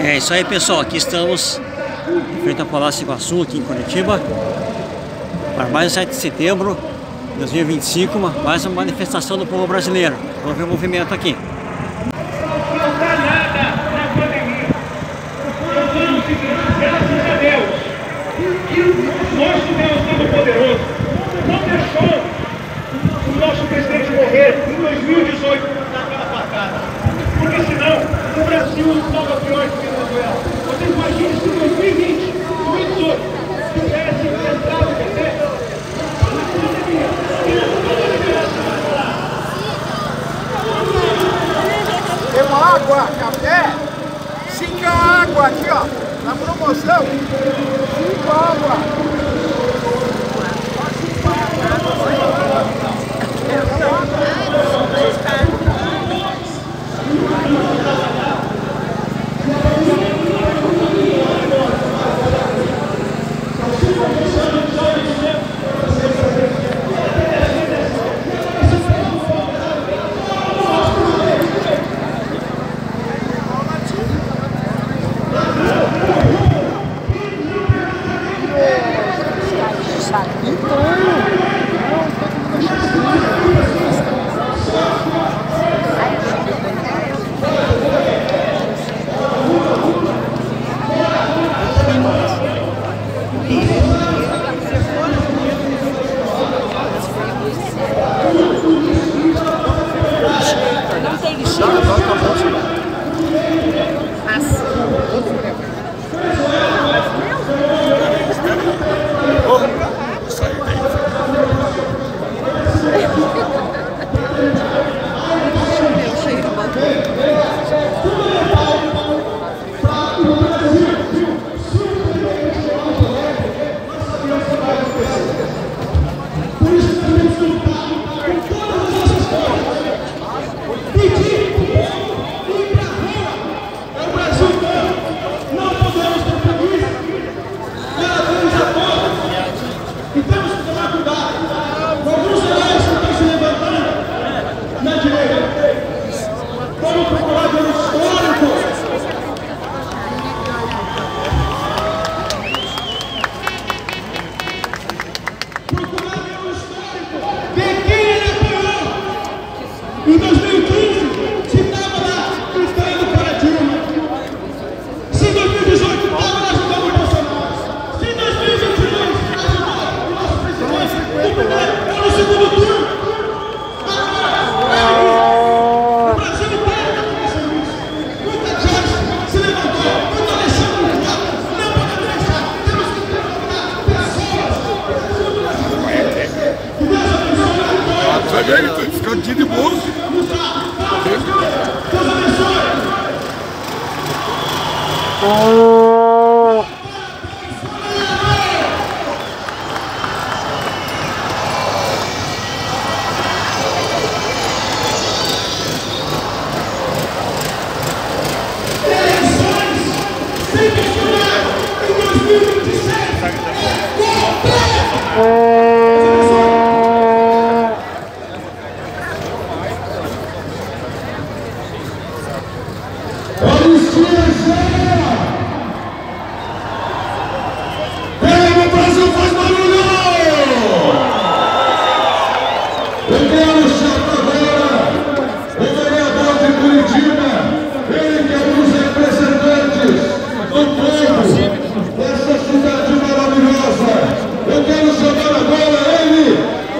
É isso aí, pessoal, aqui estamos em frente ao Palácio Iguaçu, aqui em Curitiba, para mais um 7 de setembro de 2025, mais uma manifestação do povo brasileiro. Vamos ver o movimento aqui. Não dá nada na pandemia. Vamos seguir, graças a Deus, que nosso Deus Todo-Poderoso não deixou o nosso presidente morrer em 2018 naquela facada. Porque senão o Brasil estava pior que a Venezuela. Você imagina se em 2020, 2018, tivesse enfrentado o PT na pandemia. Tem uma água, café, 5 água aqui, ó, na promoção, 5 água. Em 2015, se estava lá gritando para Dilma. Se em 2018 estava lá ajudando o Bolsonaro. Se em 2022 ajudou o nosso presidente no primeiro ou no segundo turno. O Brasil inteiro está acontecendo isso. Muita gente se levantou, muito Alexandre não podemos deixar. Temos que levantar pessoas. Vai ver, ele fica aqui de boa. Deus abençoe! Eleições sem Bolsonaro em 2026! O Brasil faz barulho! Eu quero chamar agora o vereador de Curitiba, ele que é um dos representantes do povo dessa cidade maravilhosa. Eu quero chamar agora ele,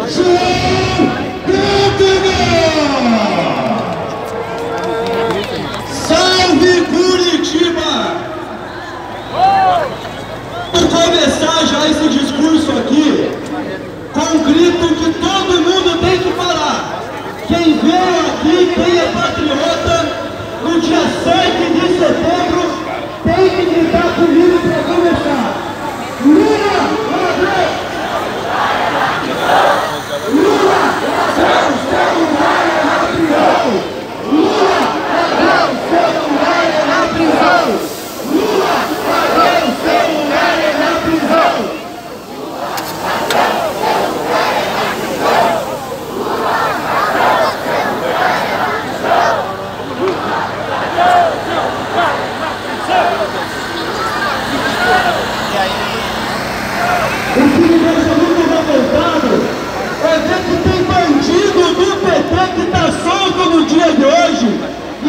João Cântara! Salve Curitiba!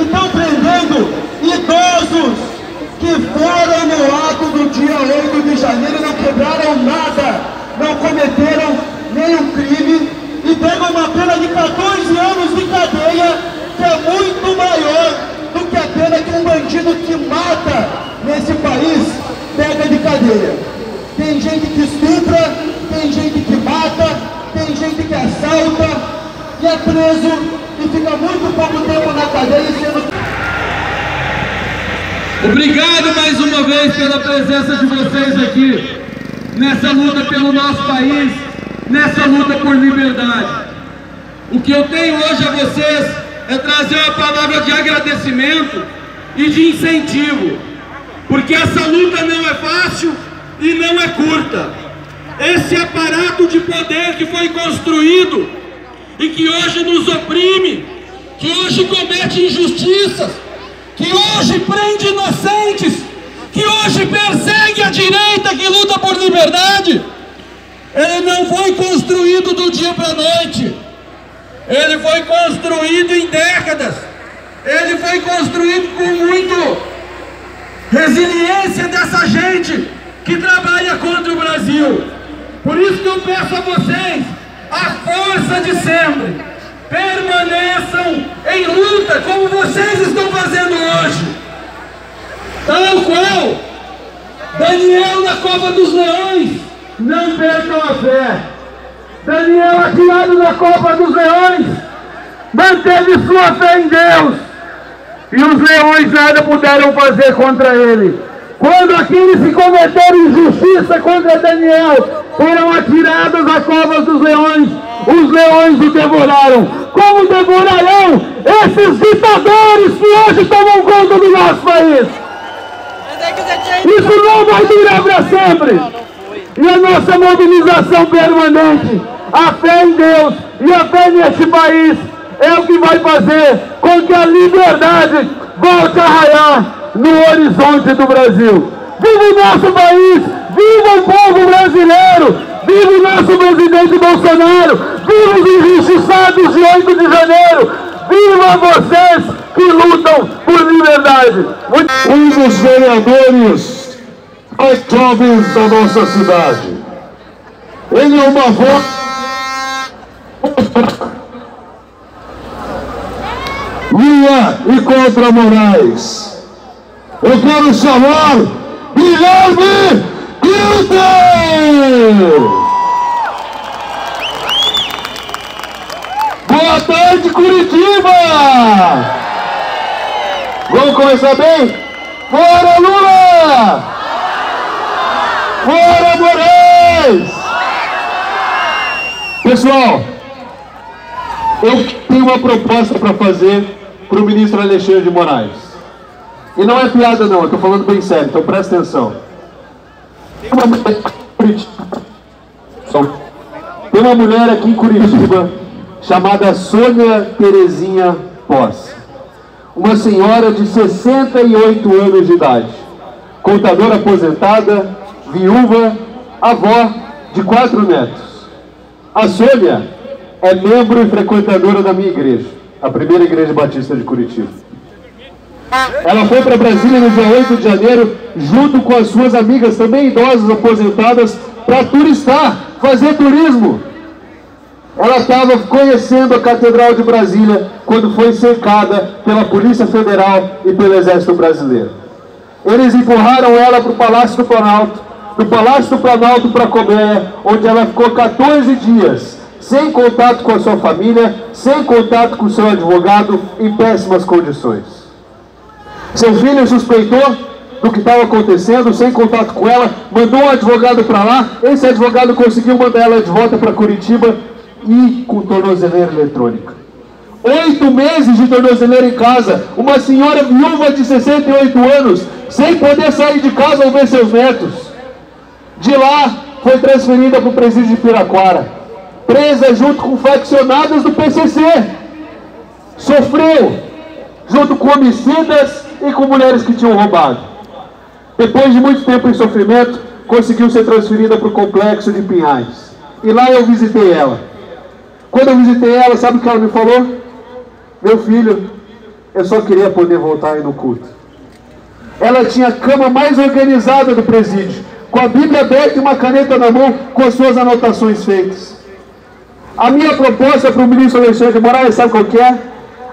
estão prendendo idosos que foram no ato do dia 8 de janeiro, não quebraram nada, não cometeram nenhum crime e pegam uma pena de 14 anos de cadeia, que é muito maior do que a pena que um bandido que mata nesse país pega de cadeia. Tem gente que estupra, tem gente que mata, tem gente que assalta e é preso e fica muito pouco tempo na cadeia sendo... Obrigado mais uma vez pela presença de vocês aqui, nessa luta pelo nosso país, nessa luta por liberdade. O que eu tenho hoje a vocês é trazer uma palavra de agradecimento e de incentivo, porque essa luta não é fácil e não é curta. Esse aparato de poder que foi construído e que hoje nos oprime, que hoje comete injustiças, que hoje prende inocentes, que hoje persegue a direita que luta por liberdade, ele não foi construído do dia para a noite, ele foi construído em décadas, ele foi construído com muito resiliência dessa gente que trabalha contra o Brasil. Por isso que eu peço a vocês a força de sempre. Permaneçam em luta como vocês estão fazendo hoje. Tal qual Daniel na cova dos leões, não percam a fé. Daniel, atirado na cova dos leões, manteve sua fé em Deus, e os leões nada puderam fazer contra ele. Quando aqueles que cometeram injustiça contra Daniel foram atirados à cova dos leões, os leões o devoraram. Como devorarão esses ditadores que hoje tomam conta do nosso país? Isso não vai durar para sempre. E a nossa mobilização permanente, a fé em Deus e a fé neste país é o que vai fazer com que a liberdade volte a raiar no horizonte do Brasil. Viva o nosso país! Viva o povo brasileiro! Viva o nosso presidente Bolsonaro! Viva os injustiçados de 8 de janeiro! Viva vocês que lutam por liberdade! Um dos vereadores mais jovens da nossa cidade. Ele é uma voz Lula e contra Moraes. Eu quero chamar Guilherme Hilton! Boa tarde, Curitiba! Vamos começar bem? Fora Lula! Fora Moraes! Pessoal, eu tenho uma proposta para fazer para o ministro Alexandre de Moraes. E não é piada não, eu estou falando bem sério, então presta atenção. Tem uma mulher aqui em Curitiba chamada Sônia Terezinha Posse. Uma senhora de 68 anos de idade, contadora aposentada, viúva, avó de 4 netos. A Sônia é membro e frequentadora da minha igreja, a primeira igreja batista de Curitiba. Ela foi para Brasília no dia 8 de janeiro, junto com as suas amigas, também idosas, aposentadas, para turistar, fazer turismo. Ela estava conhecendo a Catedral de Brasília quando foi cercada pela Polícia Federal e pelo Exército Brasileiro. Eles empurraram ela para o Palácio do Planalto, do Palácio do Planalto para a Colmeia, onde ela ficou 14 dias, sem contato com a sua família, sem contato com o seu advogado, em péssimas condições. Seu filho suspeitou do que estava acontecendo, sem contato com ela, mandou um advogado para lá, esse advogado conseguiu mandar ela de volta para Curitiba e com tornozeleira eletrônica. 8 meses de tornozeleira em casa, uma senhora viúva de 68 anos, sem poder sair de casa ou ver seus netos. De lá, foi transferida para o presídio de Piraquara, presa junto com faccionados do PCC. Sofreu junto com homicidas e com mulheres que tinham roubado. Depois de muito tempo em sofrimento, conseguiu ser transferida para o complexo de Pinhais. E lá eu visitei ela. Quando eu visitei ela, sabe o que ela me falou? Meu filho, eu só queria poder voltar aí no culto. Ela tinha a cama mais organizada do presídio, com a Bíblia aberta e uma caneta na mão, com as suas anotações feitas. A minha proposta para o ministro Alexandre de Moraes, sabe qual que é?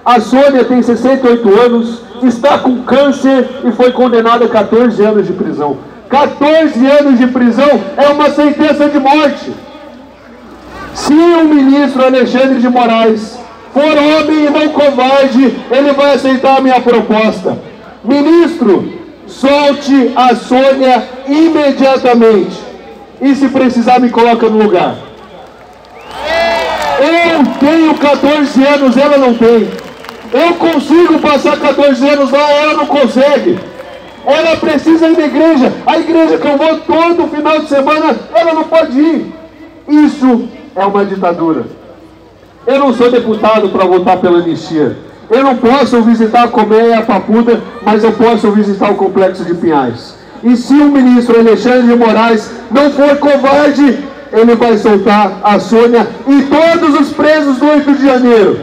A Sônia tem 68 anos, está com câncer e foi condenada a 14 anos de prisão. 14 anos de prisão é uma sentença de morte. Se o ministro Alexandre de Moraes for homem e não covarde, ele vai aceitar a minha proposta. Ministro, solte a Sônia imediatamente. E se precisar, me coloca no lugar. Eu tenho 14 anos, ela não tem. Eu consigo passar 14 anos lá, ela não consegue. Ela precisa ir na igreja. A igreja que eu vou todo final de semana, ela não pode ir. Isso é uma ditadura. Eu não sou deputado para votar pela anistia. Eu não posso visitar a Colmeia e a Papuda, mas eu posso visitar o Complexo de Pinhais. E se o ministro Alexandre de Moraes não for covarde, ele vai soltar a Sônia e todos os presos do 8 de janeiro.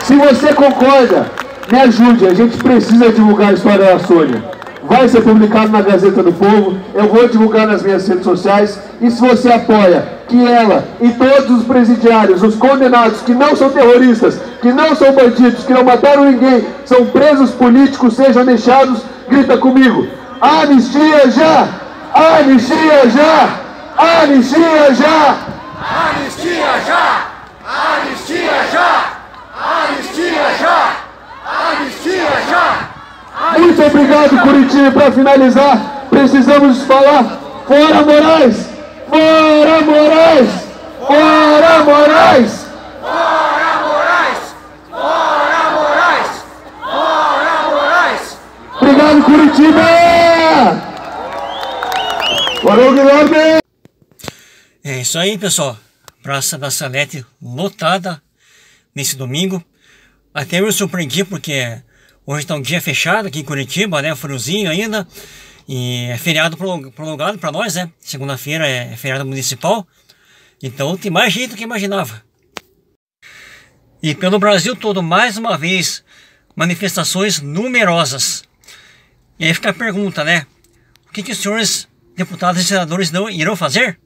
Se você concorda, me ajude, a gente precisa divulgar a história da Sônia. Vai ser publicado na Gazeta do Povo, eu vou divulgar nas minhas redes sociais. E se você apoia que ela e todos os presidiários, os condenados que não são terroristas, que não são bandidos, que não mataram ninguém, são presos políticos, sejam deixados, grita comigo: anistia já! Anistia já! Anistia já! Anistia já! Anistia já! Anistia já! Anistia já! Muito obrigado, Curitiba. Para finalizar, precisamos falar: fora Moraes! Fora Moraes! Fora Moraes! Fora Moraes! Fora Moraes! Fora Moraes! Obrigado, Curitiba! Valeu, Guilherme! É isso aí, pessoal. Praça da Salete lotada nesse domingo. Até eu me surpreendi porque hoje está um dia fechado aqui em Curitiba, né? Friozinho ainda. E é feriado prolongado para nós, né? Segunda-feira é feriado municipal. Então tem mais gente do que imaginava. E pelo Brasil todo, mais uma vez, manifestações numerosas. E aí fica a pergunta, né? O que os senhores deputados e senadores não irão fazer?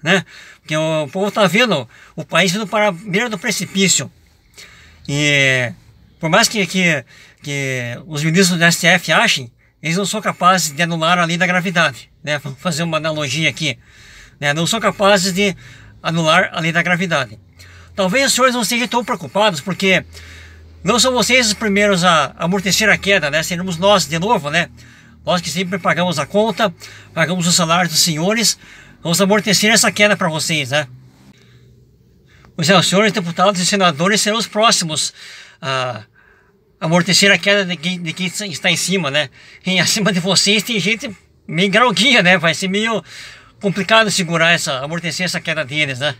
Né? Porque o povo está vendo o país indo para a beira do precipício. E por mais que os ministros do STF achem, eles não são capazes de anular a lei da gravidade, né? Vamos fazer uma analogia aqui, né? Não são capazes de anular a lei da gravidade. Talvez os senhores não estejam tão preocupados, porque não são vocês os primeiros a amortecer a queda, né? Seremos nós de novo, né? Nós que sempre pagamos a conta, pagamos o salário dos senhores, vamos amortecer essa queda para vocês, né? Os senhores deputados e senadores serão os próximos a amortecer a queda de quem está em cima, né? E acima de vocês tem gente meio grauguinha, né? Vai ser meio complicado segurar amortecer essa queda deles, né?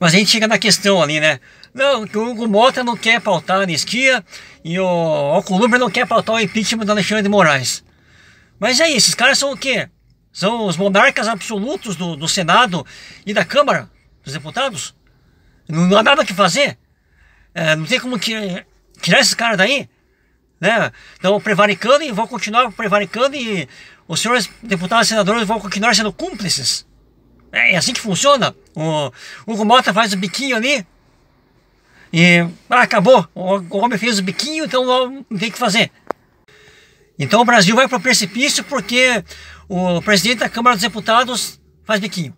Mas a gente chega na questão ali, né? Não, que o Hugo Mota não quer pautar a anistia e o Alcolumbre não quer pautar o impeachment do Alexandre de Moraes. Mas aí, esses caras são o quê? São os monarcas absolutos do Senado e da Câmara dos Deputados? Não há nada o que fazer? Não tem como tirar esses caras daí? Né? Então, prevaricando e vão continuar prevaricando e os senhores deputados e senadores vão continuar sendo cúmplices. É assim que funciona. O Hugo Mota faz o biquinho ali e acabou. O homem fez o biquinho, então não tem o que fazer. Então o Brasil vai para o precipício porque o presidente da Câmara dos Deputados faz biquinho.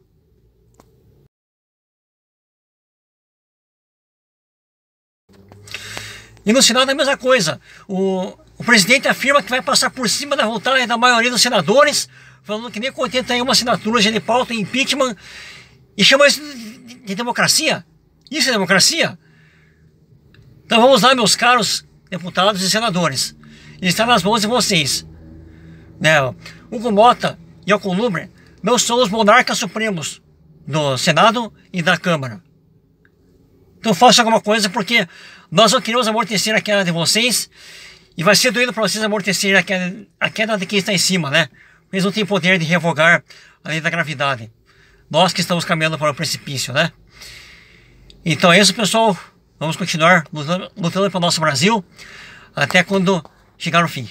E no Senado é a mesma coisa. O presidente afirma que vai passar por cima da vontade da maioria dos senadores, falando que nem contenta em uma assinatura de pauta em impeachment, e chama isso de democracia. Isso é democracia? Então vamos lá, meus caros deputados e senadores. Está nas mãos de vocês. Né? Hugo Mota e Alcolumbre não são os monarcas supremos do Senado e da Câmara. Então faça alguma coisa, porque nós não queremos amortecer a queda de vocês e vai ser doido para vocês amortecer a queda de quem está em cima, né? Eles não têm poder de revogar a lei da gravidade. Nós que estamos caminhando para o precipício, né? Então é isso, pessoal. Vamos continuar lutando pelo nosso Brasil até quando chegar o fim.